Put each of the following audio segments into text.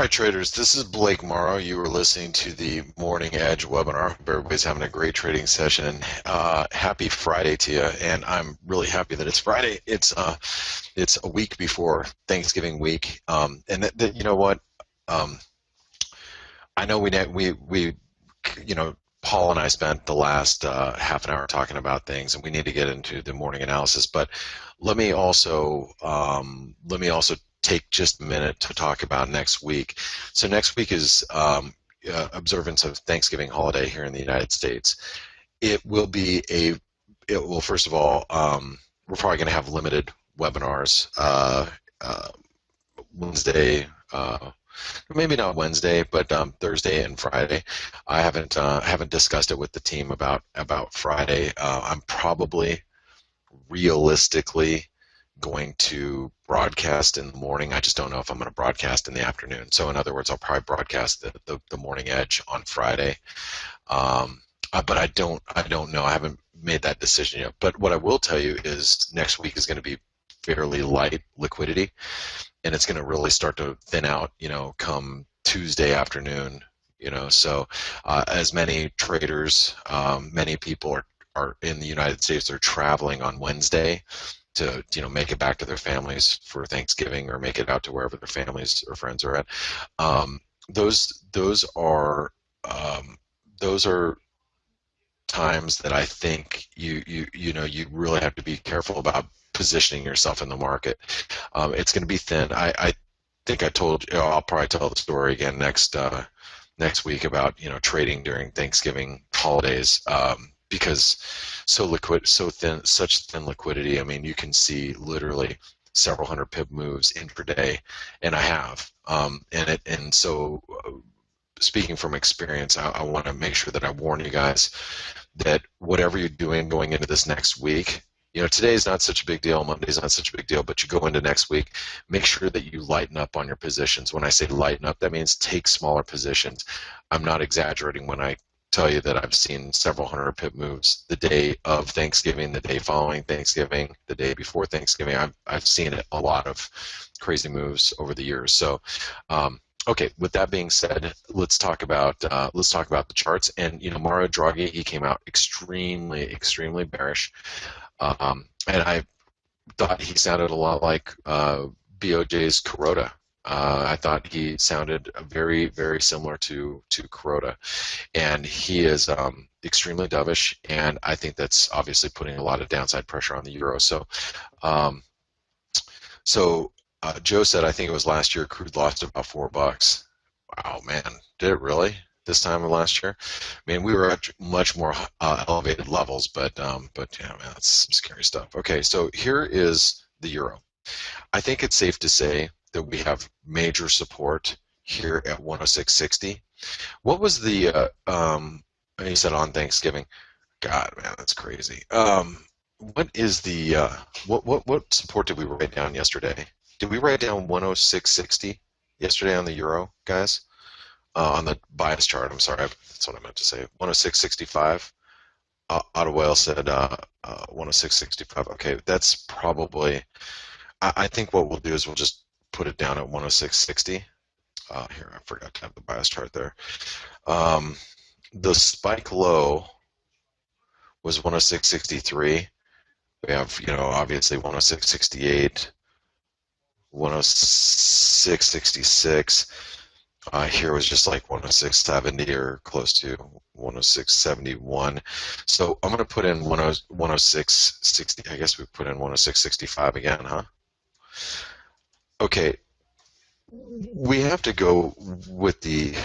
right, traders, this is Blake Morrow. You are listening to the Morning Edge webinar. Hope everybody's having a great trading session. Happy Friday to you, and I'm really happy that it's Friday. It's a week before Thanksgiving week, and you know what? Um, I know Paul and I spent the last half an hour talking about things, and we need to get into the morning analysis. But let me also take just a minute to talk about next week. So next week is observance of Thanksgiving holiday here in the United States. First of all, we're probably going to have limited webinars Wednesday. Maybe not Wednesday, but Thursday and Friday. I haven't discussed it with the team about Friday. I'm probably realistically going to broadcast in the morning. I just don't know if I'm going to broadcast in the afternoon. So in other words, I'll probably broadcast the morning edge on Friday. But I don't know. I haven't made that decision yet. But what I will tell you is next week is going to be fairly light liquidity, and it's going to really start to thin out, come Tuesday afternoon, So as many traders, many people are in the United States are traveling on Wednesday to make it back to their families for Thanksgiving or make it out to wherever their families or friends are at. Those are times that I think you really have to be careful about positioning yourself in the market. It's going to be thin. I think I told you. I'll probably tell the story again next week about trading during Thanksgiving holidays. Because such thin liquidity. I mean, you can see literally several hundred pip moves intraday, and I have. So speaking from experience, I want to make sure that I warn you guys that whatever you're doing going into this next week, today is not such a big deal, Monday's not such a big deal, but you go into next week, make sure that you lighten up on your positions. When I say lighten up, that means take smaller positions. I'm not exaggerating when I tell you that I've seen several hundred pip moves the day of Thanksgiving, the day following Thanksgiving, the day before Thanksgiving. I've seen a lot of crazy moves over the years. So, okay. With that being said, let's talk about the charts. And Morrow Draghi, he came out extremely bearish, and I thought he sounded a lot like BOJ's Kuroda. I thought he sounded very, very similar to Kuroda, and he is extremely dovish, and I think that's obviously putting a lot of downside pressure on the euro. So, Joe said, I think it was last year, crude lost about $4. Wow, man, did it really? This time of last year? I mean, we were at much more elevated levels, but yeah, man, that's some scary stuff. Okay, so here is the euro. I think it's safe to say that we have major support here at 106.60. What was the you said on Thanksgiving? God, man, that's crazy. What is the what support did we write down yesterday? Did we write down 106.60 yesterday on the euro, guys? On the bias chart, I'm sorry, that's what I meant to say. 106.65. Otto Whale said 106.65. Okay, that's probably. I think what we'll do is we'll just put it down at 106.60. Here, I forgot to have the bias chart there. The spike low was 106.63. We have, obviously 106.68, 106.66. Here was just like 106.70 or close to 106.71. So I'm going to put in 106.60. I guess we put in 106.65 again, huh? Okay, we have to go with the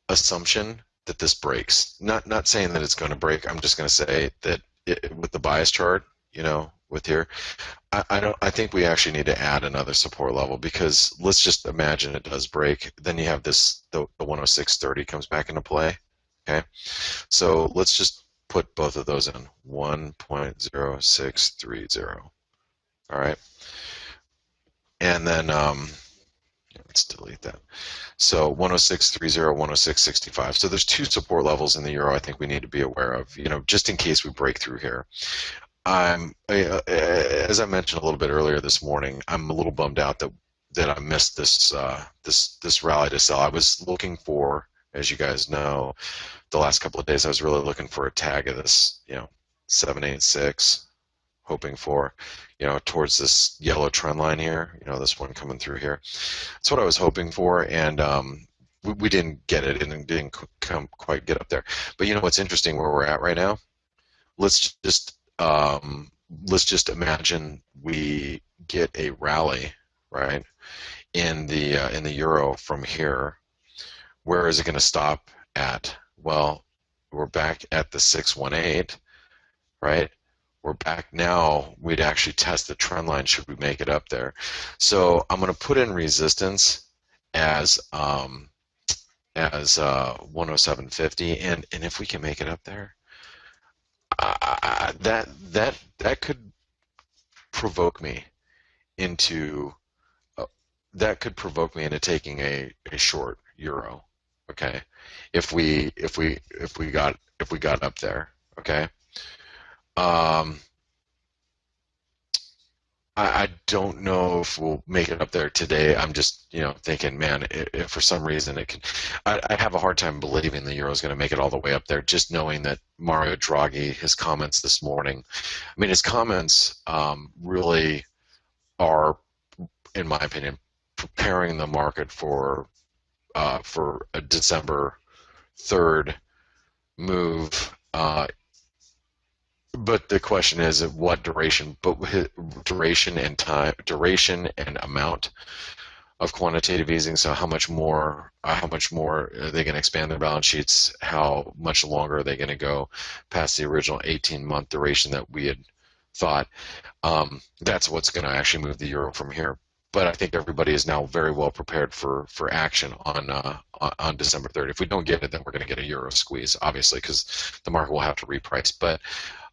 assumption that this breaks. Not saying that it's going to break. I'm just going to say that with the bias chart, with here, I think we actually need to add another support level, because let's just imagine it does break. Then you have the 106.30 comes back into play. Okay, so let's just put both of those in 1.0630. All right, and then let's delete that. So 106.30, 106.65. So there's two support levels in the euro I think we need to be aware of, just in case we break through here. As I mentioned a little bit earlier this morning, I'm a little bummed out that that I missed this rally to sell. I was looking for, as you guys know, the last couple of days I was really looking for a tag of this, 786, hoping for, towards this yellow trend line here, this one coming through here. That's what I was hoping for, and we didn't get it, and it didn't quite get up there. But what's interesting where we're at right now? Let's just imagine we get a rally, right, in the euro from here. Where is it going to stop at? Well, we're back at the 618, right? We're back now. We'd actually test the trend line should we make it up there. So I'm going to put in resistance as 107.50, and if we can make it up there, that could provoke me into taking a short euro. Okay, if we got up there. Okay. I don't know if we'll make it up there today. I'm just, thinking, man, if for some reason it can, I have a hard time believing the euro is going to make it all the way up there, just knowing that Mario Draghi, his comments this morning, I mean, his comments really are, in my opinion, preparing the market for a December 3rd move. But the question is, at what duration? But duration and time, duration and amount of quantitative easing. So how much more are they going to expand their balance sheets? How much longer are they going to go past the original 18-month duration that we had thought? That's what's going to actually move the euro from here. But I think everybody is now very well prepared for action on December 3rd. If we don't get it, then we're going to get a euro squeeze, obviously, because the market will have to reprice. But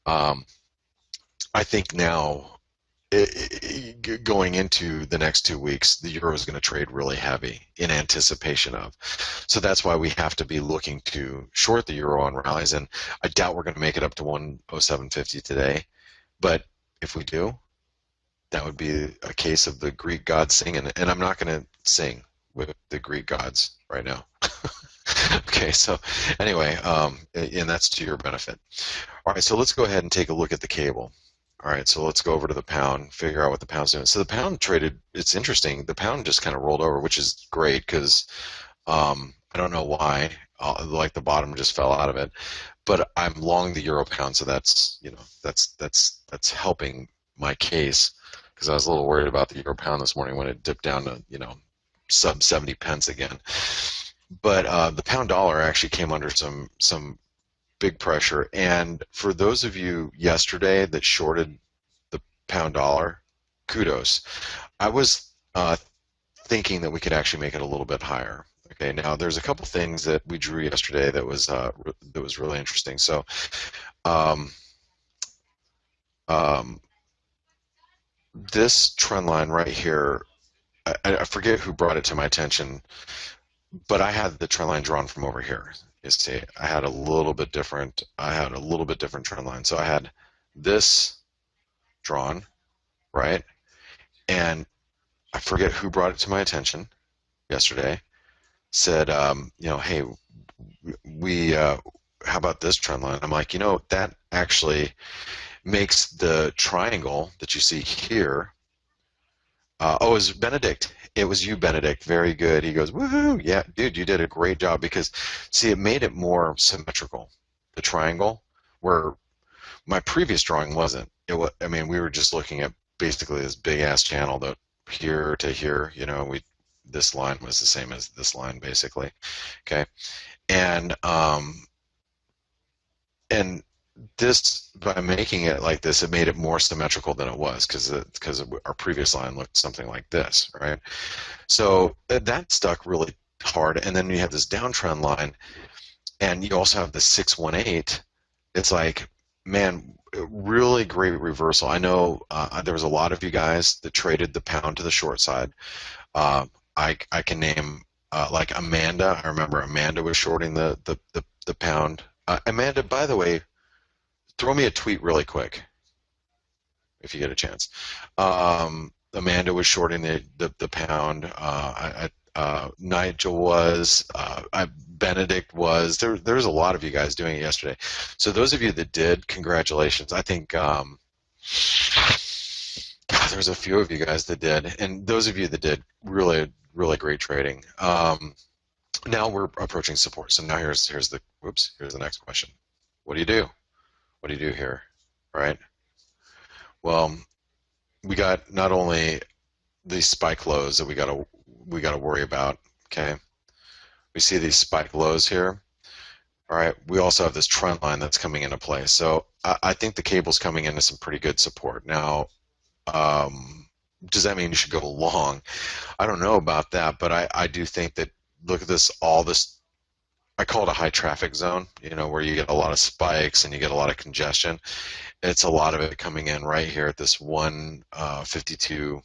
I think now, going into the next 2 weeks, the euro is going to trade really heavy in anticipation of. So that's why we have to be looking to short the euro on rallies. And I doubt we're going to make it up to 107.50 today. But if we do, that would be a case of the Greek gods singing. And I'm not going to sing with the Greek gods right now. Okay, so anyway, and that's to your benefit. All right, so let's go ahead and take a look at the cable. All right, so let's go over to the pound, figure out what the pound's doing. So the pound traded, it's interesting, the pound just kind of rolled over, which is great because I don't know why, like the bottom just fell out of it, but I'm long the euro pound, so that's, that's helping my case, because I was a little worried about the euro pound this morning when it dipped down to, sub 70 pence again. But the pound dollar actually came under some big pressure. And for those of you yesterday that shorted the pound dollar, kudos. I was thinking that we could actually make it a little bit higher. Okay, now there's a couple things that we drew yesterday that was really interesting. So this trend line right here, I forget who brought it to my attention, but I had the trend line drawn from over here. You see, I had a little bit different trend line. So I had this drawn, right? And I forget who brought it to my attention yesterday. Said, hey, how about this trend line? I'm like, that actually makes the triangle that you see here. Oh, it was Benedict. It was you, Benedict. Very good. He goes, woohoo! Yeah, dude, you did a great job, because, see, it made it more symmetrical, the triangle, where my previous drawing wasn't. I mean, we were just looking at basically this big-ass channel that here to here, this line was the same as this line, basically, okay? And this, by making it like this, it made it more symmetrical than it was, because our previous line looked something like this, right? So that stuck really hard. And then you have this downtrend line, and you also have the 618. It's like, man, really great reversal. I know there was a lot of you guys that traded the pound to the short side. I can name like Amanda. I remember Amanda was shorting the pound. Amanda, by the way, throw me a tweet really quick if you get a chance. Amanda was shorting the pound. Nigel was. Benedict was. There's a lot of you guys doing it yesterday. So those of you that did, congratulations. I think God, there's a few of you guys that did, and those of you that did, really, really great trading. Now we're approaching support. So now here's the next question. What do you do? What do you do here, right? Well, we got not only these spike lows that we gotta worry about. Okay, we see these spike lows here. All right, we also have this trend line that's coming into play. So I think the cable's coming into some pretty good support. Now, does that mean you should go long? I don't know about that, but I do think that, look at this, all this, I call it a high traffic zone, where you get a lot of spikes and you get a lot of congestion. It's a lot of it coming in right here at this 152,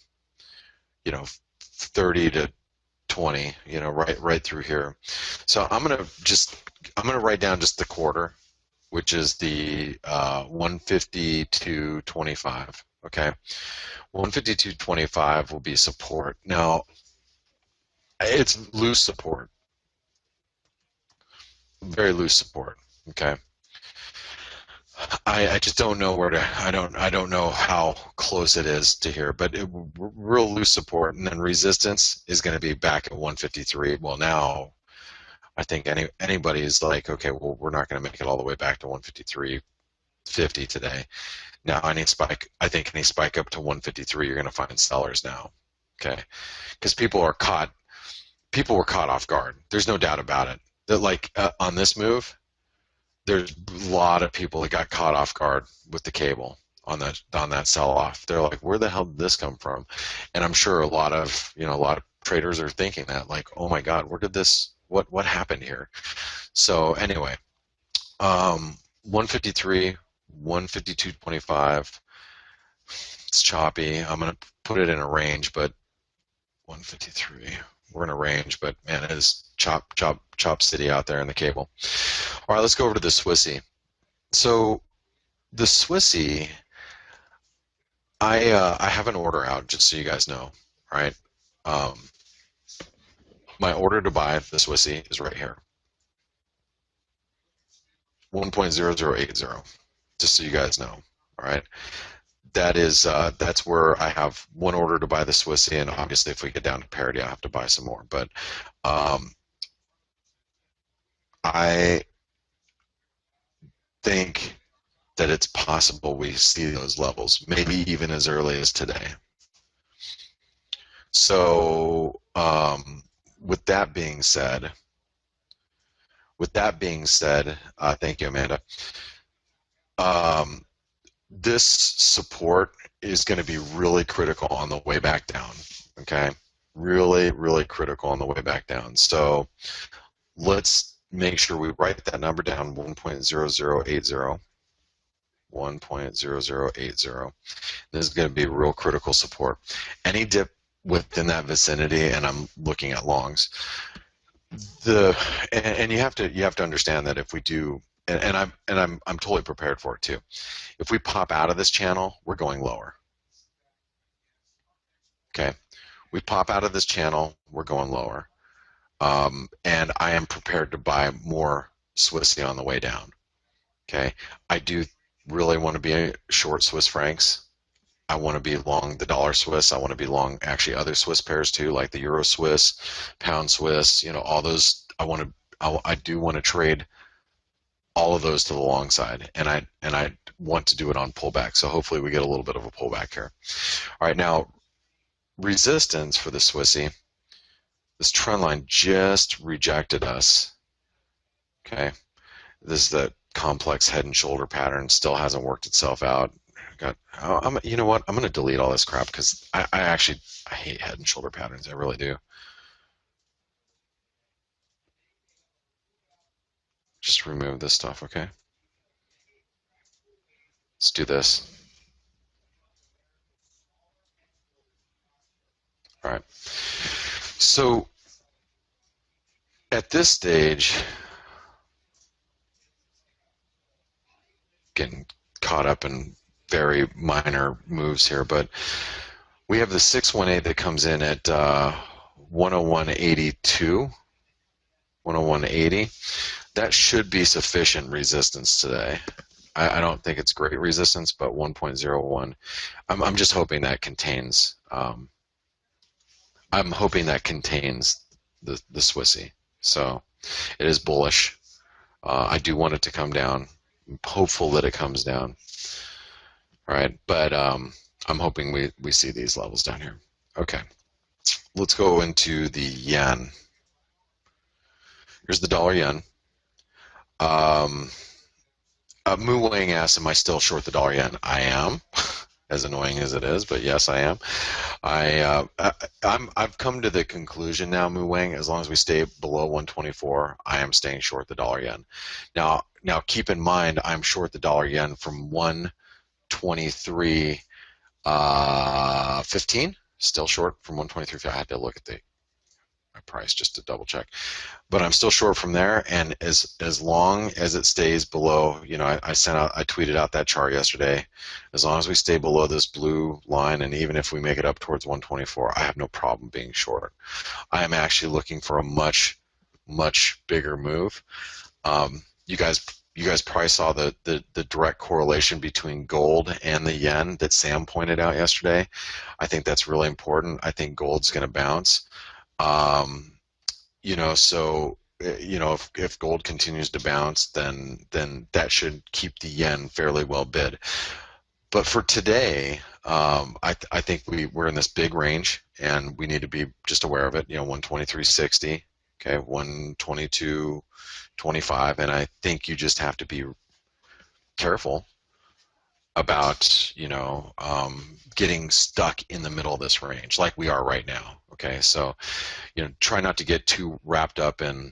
30 to 20, right through here. So I'm gonna write down just the quarter, which is the 152.25. Okay, 152.25 will be support. Now, it's loose support, very loose support. Okay. I just don't know where to. I don't know how close it is to here, but real loose support, and then resistance is going to be back at 153. Well, now I think anybody is like, okay, well, we're not going to make it all the way back to 153.50 today. Now I think any spike up to 153, you're going to find sellers now, okay, because people were caught off guard. There's no doubt about it. That on this move, there's a lot of people that got caught off guard with the cable on that sell-off. They're like, where the hell did this come from? And I'm sure a lot of traders are thinking that, like, oh my God, where did this? What happened here? So anyway, 153, 152.25. It's choppy. I'm gonna put it in a range, but 153. We're in a range, but man, it is chop city out there in the cable. All right, let's go over to the Swissy. So the Swissy, I have an order out, just so you guys know, right? My order to buy the Swissy is right here, 1.0080, just so you guys know. All right, that's where I have one order to buy the Swissy, and obviously if we get down to parity, I have to buy some more. But I think that it's possible we see those levels, maybe even as early as today. So with that being said, thank you, Amanda. This support is going to be really critical on the way back down. Okay, really, really critical on the way back down. So let's make sure we write that number down, 1.0080. 1.0080. This is going to be real critical support. Any dip within that vicinity, and I'm looking at longs. And you have to understand that if we do, and I'm totally prepared for it too. If we pop out of this channel, we're going lower. Okay, we pop out of this channel, we're going lower, and I am prepared to buy more Swissy on the way down. Okay, I do really want to be a short Swiss francs. I want to be long the dollar Swiss. I want to be long actually other Swiss pairs too, like the Euro Swiss, Pound Swiss. All those. I do want to trade all of those to the long side, and I want to do it on pullback. So hopefully we get a little bit of a pullback here. All right, now resistance for the Swissy. This trend line just rejected us. Okay, this is the complex head and shoulder pattern, still hasn't worked itself out. You know what? I'm going to delete all this crap because I hate head and shoulder patterns. I really do. Just remove this stuff, okay? Let's do this. All right. So at this stage, getting caught up in very minor moves here, but We have the 618 that comes in at 101.82, 101.80. That should be sufficient resistance today. I don't think it's great resistance, but 1.01. I'm just hoping that contains. I'm hoping that contains the Swissy. So it is bullish. I do want it to come down. I'm hopeful that it comes down. All right, but I'm hoping we see these levels down here. Okay, let's go into the yen. Here's the dollar yen. Mu Wang asks, am I still short the dollar yen? I am, as annoying as it is, but yes, I am. I've come to the conclusion now, Mu Wang, as long as we stay below 124, I am staying short the dollar yen. Now keep in mind, I'm short the dollar yen from 123.15. Still short from 123. I had to look at my price just to double check, but I'm still short from there. And as long as it stays below, I tweeted out that chart yesterday. As long as we stay below this blue line, and even if we make it up towards 124, I have no problem being short. I am actually looking for a much bigger move. You guys probably saw the direct correlation between gold and the yen that Sam pointed out yesterday. I think that's really important. I think gold's going to bounce. If gold continues to bounce, then that should keep the yen fairly well bid. But for today, I think we're in this big range, and we need to be just aware of it. 123.60, okay, 122.25, and I think you just have to be careful about getting stuck in the middle of this range like we are right now. Okay, so try not to get too wrapped up in,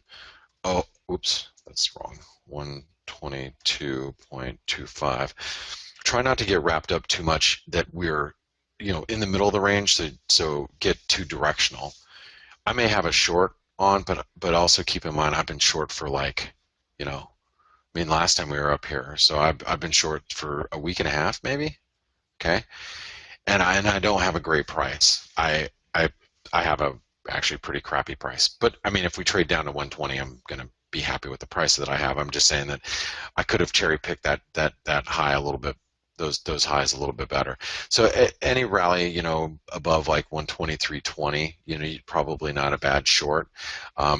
oh, oops, that's wrong, 122.25. Try not to get wrapped up too much that we're in the middle of the range, so get too directional. I may have a short on, but also keep in mind I've been short for last time we were up here, so I've been short for a week and a half maybe, okay, and I don't have a great price. I have a actually pretty crappy price, but I mean, if we trade down to 120, I'm gonna be happy with the price that I have. I'm just saying that I could have cherry picked that high a little bit, those highs a little bit better. So any rally, above like 123.20, probably not a bad short.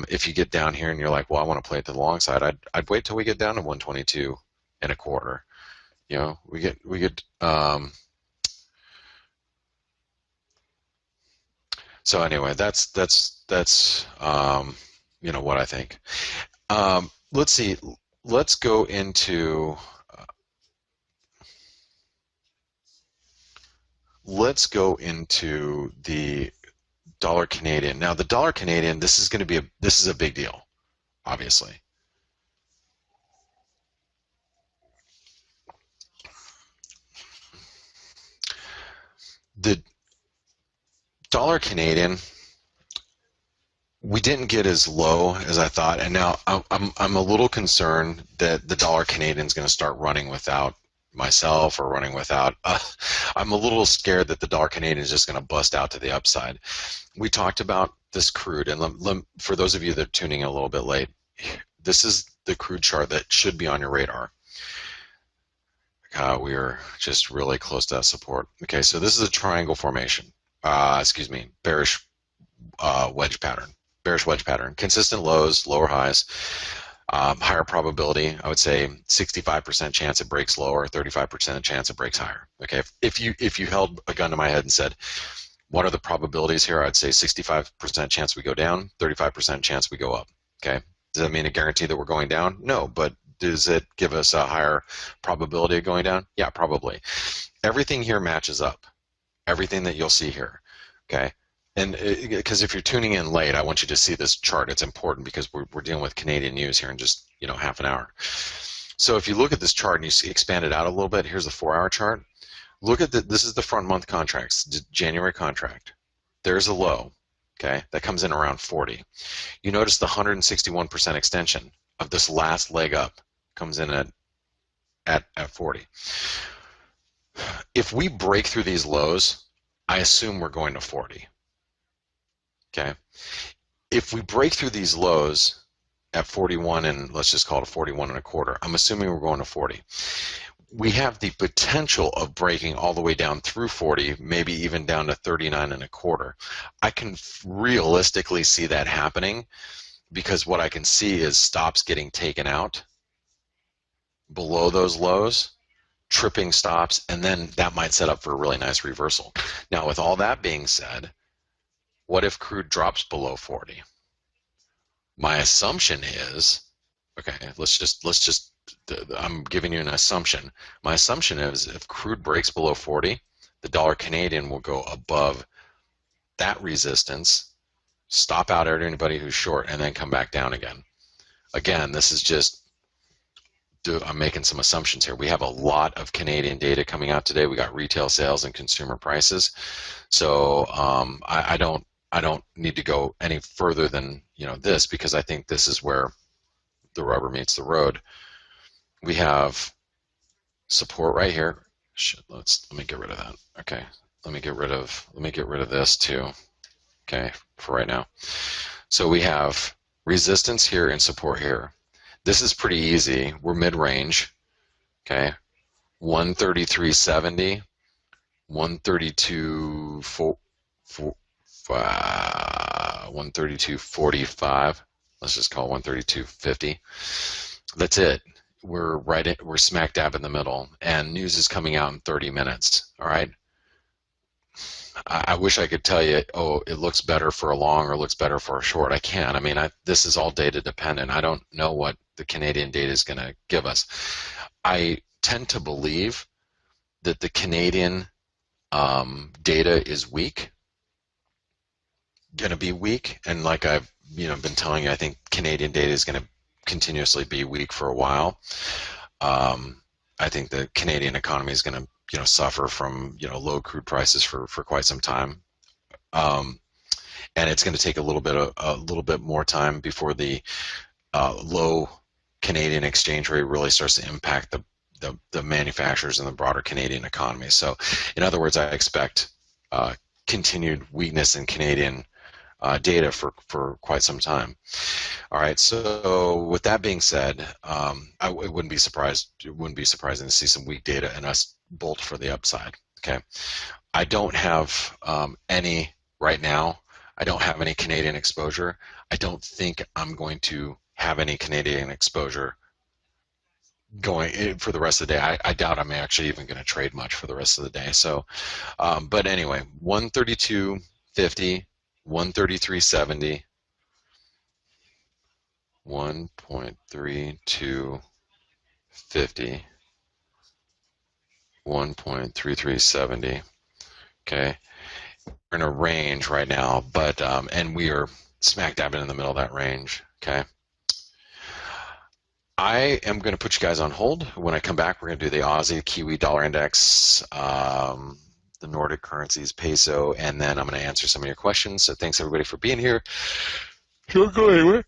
If you get down here and you're like, well, I want to play it to the long side, I'd wait till we get down to 122.25. We get. So anyway, that's what I think. Let's see. Let's go into. Let's go into the dollar Canadian. Now, the dollar Canadian, this is a big deal, obviously. The dollar Canadian, we didn't get as low as I thought, and now I'm a little concerned that the dollar Canadian is going to start running without myself or running without. I'm a little scared that the dollar Canadian is just going to bust out to the upside. We talked about this crude, and for those of you that are tuning in a little bit late, this is the crude chart that should be on your radar. We are just really close to that support. Okay, so this is a triangle formation. Bearish wedge pattern. Bearish wedge pattern. Consistent lows, lower highs. Higher probability, I would say 65% chance it breaks lower, 35% chance it breaks higher. Okay, if you held a gun to my head and said, what are the probabilities here? I'd say 65% chance we go down, 35% chance we go up. Okay, does that mean a guarantee that we're going down? No, but does it give us a higher probability of going down? Yeah, probably. Everything here matches up. Everything that you'll see here. Okay. And because if you're tuning in late, I want you to see this chart. It's important because we're dealing with Canadian news here in just half an hour. So if you look at this chart and you expand it out a little bit, here's the 4-hour chart. Look at this is the front month contracts, January contract. There's a low, okay, that comes in around 40. You notice the 161% extension of this last leg up comes in at 40. If we break through these lows, I assume we're going to 40. Okay. If we break through these lows at 41, and let's just call it a 41 and a quarter, I'm assuming we're going to 40. We have the potential of breaking all the way down through 40, maybe even down to 39 and a quarter. I can realistically see that happening because what I can see is stops getting taken out below those lows, tripping stops, and then that might set up for a really nice reversal. Now, with all that being said, what if crude drops below 40? My assumption is, okay, I'm giving you an assumption. My assumption is if crude breaks below 40, the dollar Canadian will go above that resistance, stop out anybody who's short, and then come back down again. Again, this is just, I'm making some assumptions here. We have a lot of Canadian data coming out today. We got retail sales and consumer prices. So I don't need to go any further than this, because I think this is where the rubber meets the road. We have support right here. Shit, let me get rid of that. Okay, let me get rid of this too. Okay, for right now. So we have resistance here and support here. This is pretty easy. We're mid-range. Okay, 133.70, 132.45. Let's just call it 132.50. That's it. We're smack dab in the middle, and news is coming out in 30 minutes. All right. I wish I could tell you, oh, it looks better for a long or looks better for a short. I can't. I mean, this is all data dependent. I don't know what the Canadian data is going to give us. I tend to believe that the Canadian data is weak, going to be weak, and like I've been telling you, I think Canadian data is going to continuously be weak for a while. I think the Canadian economy is going to suffer from low crude prices for quite some time, and it's going to take a little bit more time before the low Canadian exchange rate really starts to impact the manufacturers and the broader Canadian economy. So, in other words, I expect continued weakness in Canadian data for quite some time. All right. So with that being said, it wouldn't be surprising to see some weak data and us bolt for the upside. Okay. I don't have any right now. I don't have any Canadian exposure. I don't think I'm going to have any Canadian exposure going for the rest of the day. I doubt I'm actually even going to trade much for the rest of the day. So, but anyway, 132.50, 133.70, 1.3250, 1.3370. Okay, we're in a range right now, but and we are smack dab in the middle of that range. Okay, I am going to put you guys on hold. When I come back, we're going to do the Aussie, Kiwi, dollar index, the Nordic currencies, peso, and then I'm going to answer some of your questions. So thanks everybody for being here. Don't go anywhere.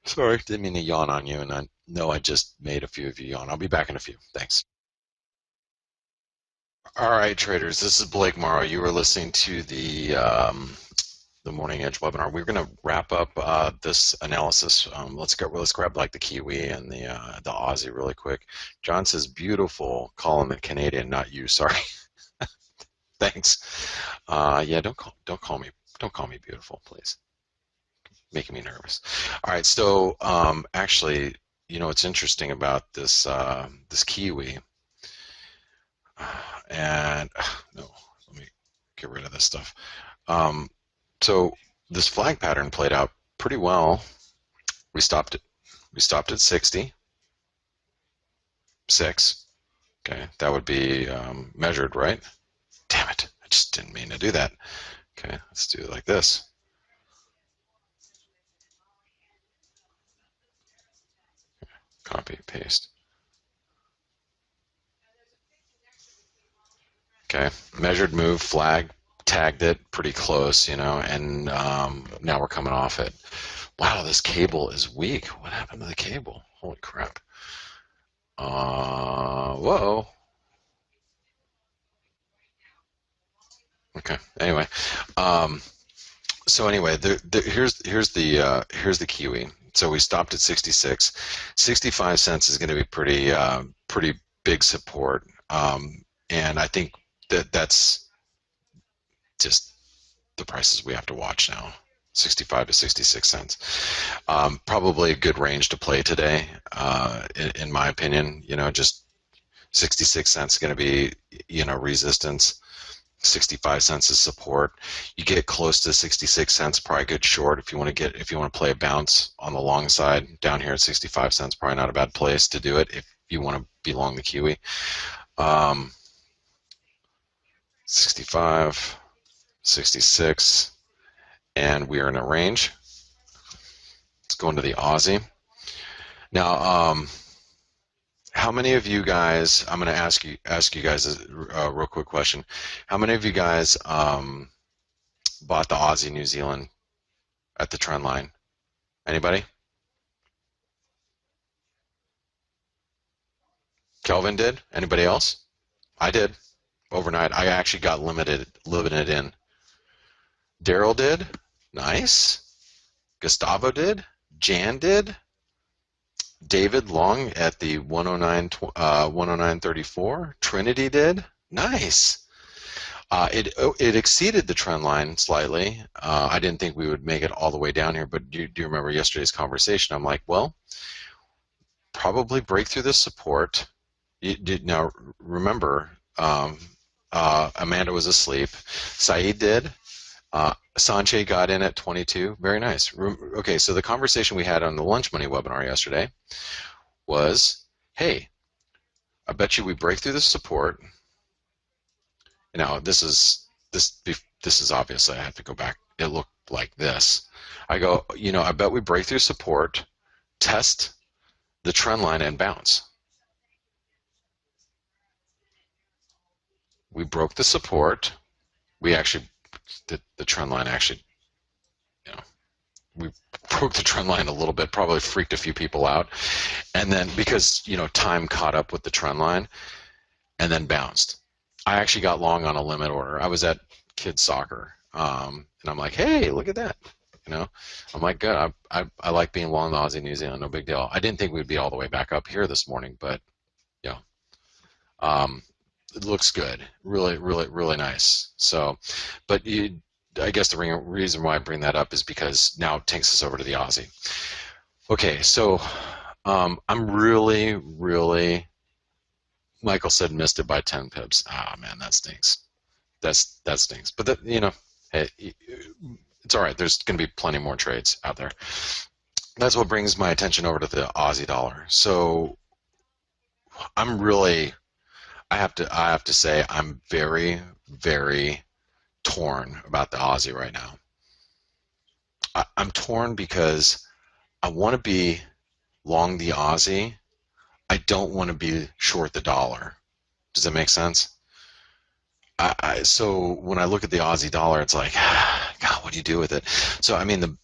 Sorry, didn't mean to yawn on you, and I know I just made a few of you yawn. I'll be back in a few. Thanks. All right, traders, this is Blake Morrow. You were listening to the Morning Edge webinar. We're going to wrap up this analysis. Let's grab like the Kiwi and the Aussie really quick. John says, "Beautiful." Calling the Canadian, not you. Sorry. Thanks. Yeah, don't call me beautiful, please. Making me nervous. All right, so actually, what's interesting about this this Kiwi, and no, let me get rid of this stuff. So this flag pattern played out pretty well. We stopped at 66. Okay, that would be measured, right? Damn it, I just didn't mean to do that. Okay, let's do it like this. Copy, paste. Okay, measured move, flag, tagged it pretty close, and now we're coming off it. Wow, this cable is weak. What happened to the cable? Holy crap. Whoa. Anyway, um, so anyway, here's the Kiwi. So we stopped at 66. 65 cents is going to be pretty big support, and I think that's just the prices we have to watch now. 65 to 66 cents. Probably a good range to play today, in my opinion. Just 66 cents is going to be, resistance. 65 cents is support. You get close to 66 cents, probably a good short if you want to play a bounce on the long side down here at 65 cents. Probably not a bad place to do it if you want to be long the Kiwi. 65, 66, and we are in a range. Let's go into the Aussie. Now, how many of you guys? I'm going to ask you guys a real quick question. How many of you guys bought the Aussie New Zealand at the trend line? Anybody? Kelvin did? Anybody else? I did. Overnight. I actually got limited in. Daryl did? Nice. Gustavo did? Jan did? David Long at the 109.34. Trinity did? Nice. It exceeded the trend line slightly. I didn't think we would make it all the way down here, but do you remember yesterday's conversation? I'm like, well, probably break through this support. Now, remember, Amanda was asleep. Saeed did. Sanjay got in at 22. Very nice. Okay, so the conversation we had on the Lunch Money webinar yesterday was, hey, I bet you we break through the support. Now, this is obvious. I have to go back. It looked like this. I go, I bet we break through support, test the trend line, and bounce. We broke the support. We actually, the trend line actually, we broke the trend line a little bit, probably freaked a few people out. And then because, time caught up with the trend line and then bounced. I actually got long on a limit order. I was at kids soccer, and I'm like, hey, look at that. I'm like, good. I like being long the Aussie New Zealand. No big deal. I didn't think we'd be all the way back up here this morning, but it looks good. Really, really, really nice. So, but I guess the reason why I bring that up is because now it takes us over to the Aussie. Okay, so I'm really, really, Michael said missed it by 10 pips. Ah, man, that stinks. That stinks. But hey, it's all right. There's going to be plenty more trades out there. That's what brings my attention over to the Aussie dollar. So I'm really, I have to say I'm very, very torn about the Aussie right now. I'm torn because I want to be long the Aussie. I don't want to be short the dollar. Does that make sense? So when I look at the Aussie dollar, it's like, God, what do you do with it? So I mean, the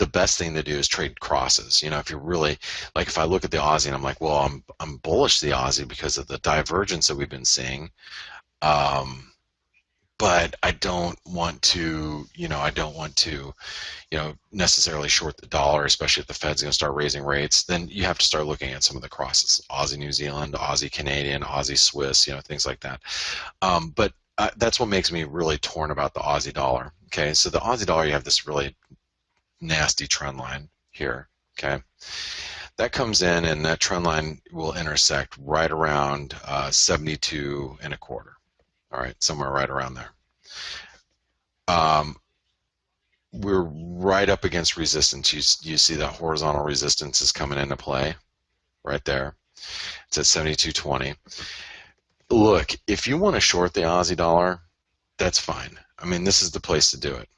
best thing to do is trade crosses. If you're really like, if I look at the Aussie and I'm like, well, I'm bullish the Aussie because of the divergence that we've been seeing. But I don't want to, necessarily short the dollar, especially if the Fed's going to start raising rates. Then you have to start looking at some of the crosses: Aussie New Zealand, Aussie Canadian, Aussie Swiss, things like that. But that's what makes me really torn about the Aussie dollar. Okay, so the Aussie dollar, you have this really nasty trend line here. Okay, that comes in, and that trend line will intersect right around 72 and a quarter. All right, somewhere right around there. We're right up against resistance. You see that horizontal resistance is coming into play right there. It's at 72.20. Look, if you want to short the Aussie dollar, that's fine. I mean, this is the place to do it.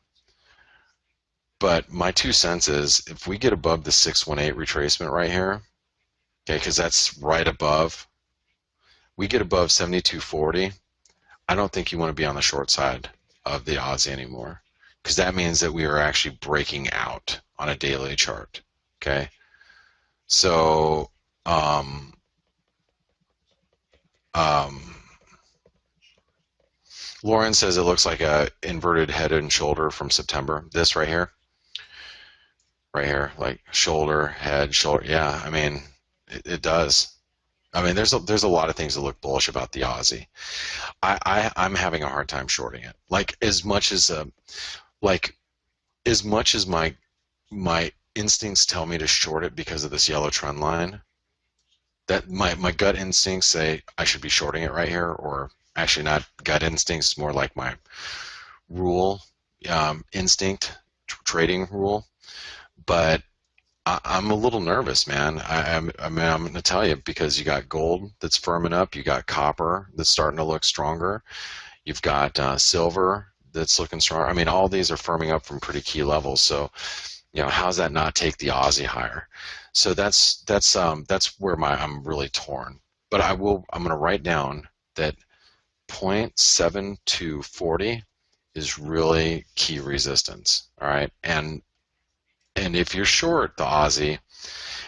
But my 2 cents is, if we get above the 618 retracement right here, okay, because that's right above, we get above 72.40, I don't think you want to be on the short side of the Aussie anymore, because that means that we are actually breaking out on a daily chart. Okay, so Lauren says it looks like a inverted head and shoulder from September. This right here, like shoulder, head, shoulder. Yeah, I mean, it does. I mean, there's a lot of things that look bullish about the Aussie. I'm having a hard time shorting it. Like as much as my instincts tell me to short it because of this yellow trend line, that my gut instincts say I should be shorting it right here, or actually not gut instincts, more like my rule, instinct, trading rule. But I'm a little nervous, man. I mean, I'm going to tell you, because you got gold that's firming up, you got copper that's starting to look stronger, you've got silver that's looking strong. I mean, all these are firming up from pretty key levels. So, how's that not take the Aussie higher? So that's where I'm really torn. But I'm going to write down that 0.7240 is really key resistance. All right, and if you're short the Aussie,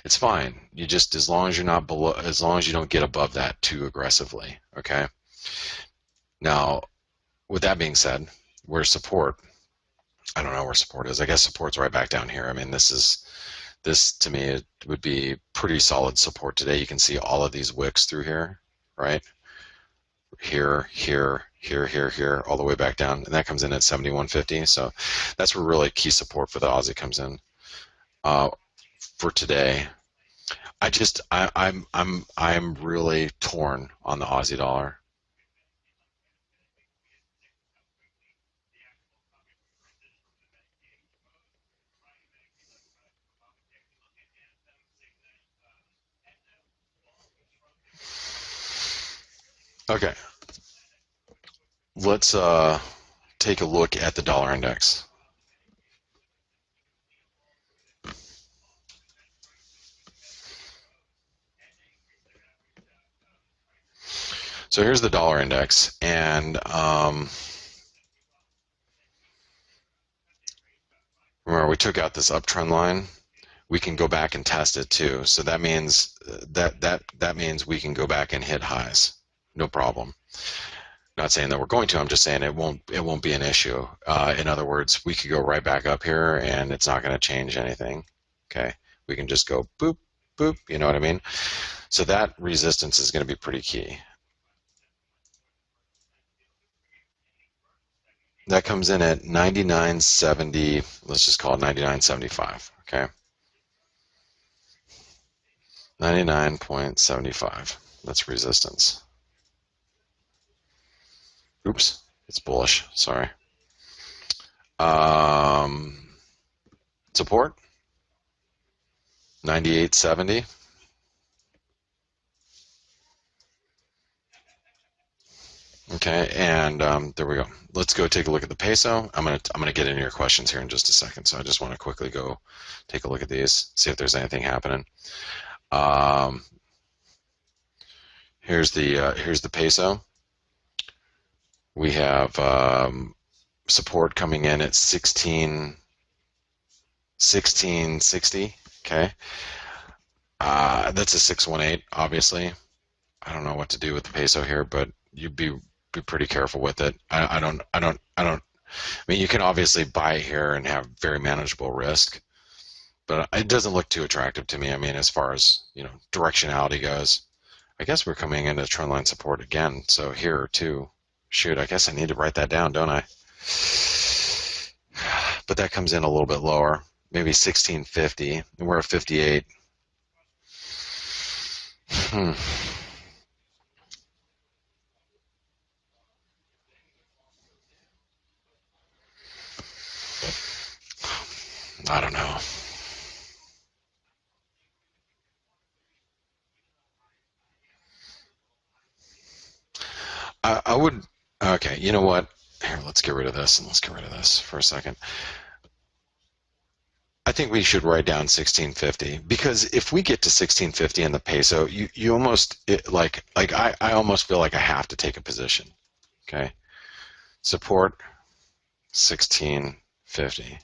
it's fine. You just, as long as you're not below, as long as you don't get above that too aggressively. Okay. Now, with that being said, where's support? I don't know where support is. I guess support's right back down here. I mean, this to me, it would be pretty solid support today. You can see all of these wicks through here, right? Here, here, here, here, here, all the way back down, and that comes in at 71.50. So that's where really key support for the Aussie comes in. For today, I'm really torn on the Aussie dollar. Okay, let's take a look at the dollar index. So here's the dollar index, and remember, we took out this uptrend line. We can go back and test it too. So that means that means we can go back and hit highs, no problem. Not saying that we're going to. I'm just saying it won't be an issue. In other words, we could go right back up here, and it's not going to change anything. Okay, we can just go boop boop. You know what I mean? So that resistance is going to be pretty key. That comes in at 99.70. Let's just call it 99.75. Okay, 99.75. That's resistance. Oops, it's bullish. Sorry. Support 98.70. Okay, and there we go. Let's go take a look at the peso. I'm gonna get into your questions here in just a second. So I just want to quickly go take a look at these, see if there's anything happening. Here's the peso. We have support coming in at 1660. Okay, that's a 618. Obviously, I don't know what to do with the peso here, but you'd be pretty careful with it. I mean, you can obviously buy it here and have very manageable risk, but it doesn't look too attractive to me. I mean, as far as, directionality goes, I guess we're coming into trendline support again. So here too, shoot, I guess I need to write that down, don't I? But that comes in a little bit lower, maybe 1650, and we're at 58. I don't know. I would, okay, you know what? Here, let's get rid of this, and let's get rid of this for a second. I think we should write down 1650, because if we get to 1650 in the peso, you almost, I almost feel like I have to take a position. Okay, support 1650,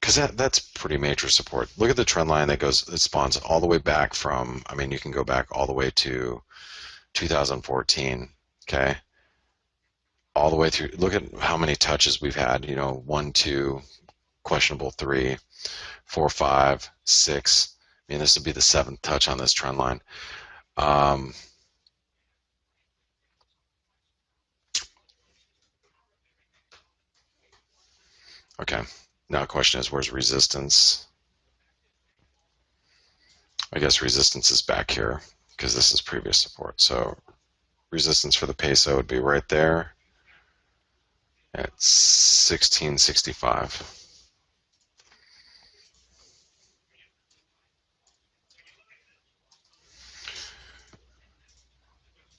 because that's pretty major support. Look at the trend line that spawns all the way back from, I mean, you can go back all the way to 2014. Okay, all the way through. Look at how many touches we've had. You know, 1, 2, questionable 3, 4, 5, 6. I mean, this would be the 7th touch on this trend line. Okay. Now the question is, where's resistance? I guess resistance is back here because this is previous support. So resistance for the peso would be right there at 1665.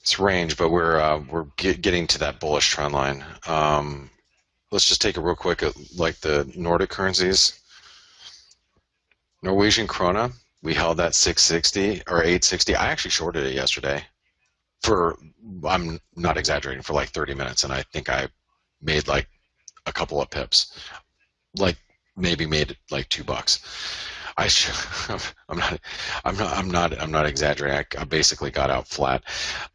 It's range, but we're getting to that bullish trend line. Let's just take a real quick at like the Nordic currencies. Norwegian krona, we held that 660 or 860. I actually shorted it yesterday for, I'm not exaggerating, for like 30 minutes, and I think I made like a couple of pips, like maybe made like $2. I I'm not I'm not exaggerating. I basically got out flat.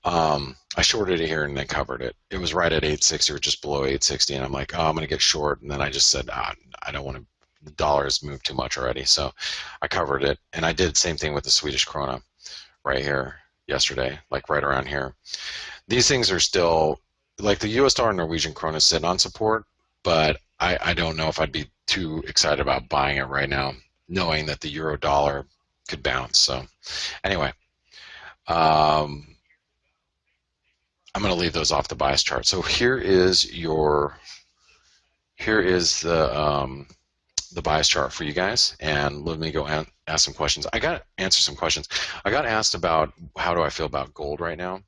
I shorted it here and then covered it. It was right at 860 or just below 860, and I'm like, oh, I'm gonna get short, and then I just said, I don't want to. The dollar has moved too much already, so I covered it, and I did the same thing with the Swedish krona right here yesterday, like right around here. These things are still, like the US dollar and Norwegian krona is sitting on support, but I don't know if I'd be too excited about buying it right now, knowing that the euro dollar could bounce. So anyway, I'm going to leave those off the bias chart. So here is the bias chart for you guys, and let me go and ask some questions. I got to answer some questions. I got asked about how do I feel about gold right now.